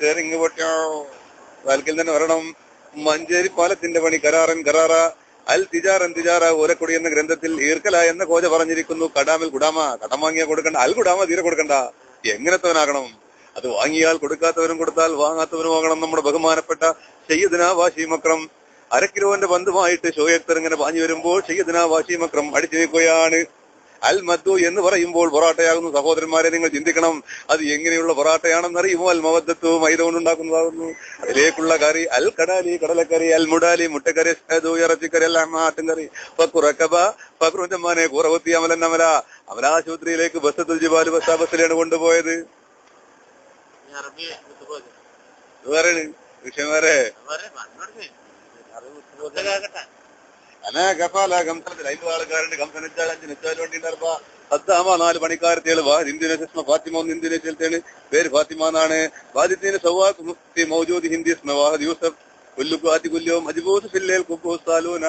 Steering പൊട്ടിയോ വാൽക്കിൽ തന്നെ വരണം. മഞ്ചേരി പാലത്തിന്റെ പണി കരാറ അൽ തിജാറ ഓലക്കൊടി എന്ന ഗ്രന്ഥത്തിൽ ഈർക്കല എന്ന കോജ പറഞ്ഞിരിക്കുന്നു. കടാമിൽ കുടാമ, കടം വാങ്ങിയാൽ കൊടുക്കണ്ട, അൽ കുടാമ തീരെ കൊടുക്കണ്ട. എങ്ങനത്തവനാകണം? അത് വാങ്ങിയാൽ കൊടുക്കാത്തവരും കൊടുത്താൽ വാങ്ങാത്തവരും വാങ്ങണം. നമ്മുടെ ബഹുമാനപ്പെട്ട സയ്യിദ്നാ വാശി മക്രം 1/2 കിലോന്റെ ബന്ധുമായിട്ട് ഷോയക്തർ ഇങ്ങനെ പാഞ്ഞു വരുമ്പോൾ സയ്യിദ്നാ വാശി മക്രം അടിച്ചു നീക്കുകയാണ്. അൽ മദ്ദു എന്ന് പറയുമ്പോൾ പൊറാട്ടയാകുന്നു. സഹോദരന്മാരെ, നിങ്ങൾ ചിന്തിക്കണം, അത് എങ്ങനെയുള്ള പൊറാട്ടയാണെന്ന് അറിയുമോ? അൽ മവദ്ദത്തു മൈദ കൊണ്ടുണ്ടാക്കുന്നതാകുന്നു. അതിലേക്കുള്ള കറി അൽ കടാലി കടലക്കറി, അൽ മുടാലി മുട്ടക്കറി, ഇറച്ചിക്കറി, എല്ലാം ആട്ടുംകറി, ഫക്കുറക്കബ ഫക്രുജമ്മാനെ കൂറവത്തി അമല അമലാശുപത്രിയിലേക്ക് ബസ്സത്തുൽ ജിബാല് ബസ്സിലാണ് കൊണ്ടുപോയത്. വിഷയമാരെ അനകഫാലംസത്തിൽ 5 ആൾക്കാരുണ്ട്. കംസൻ 5 നിച്ചാൽ വേണ്ടി 4 പണിക്കാരത്തികള്. ഹിന്ദുനെ ഫാത്തിമ ഹിന്ദുനെ പേര് ഫാത്തിമ എന്നാണ്. ബാദിത്തിന് സൗവാഖ് മൗജൂദ് ഹിന്ദി യൂസഫ് കുല്ലുക്കും അജിബൂസ് ഫില്ലേൽ കുബൂസ് സാലൂന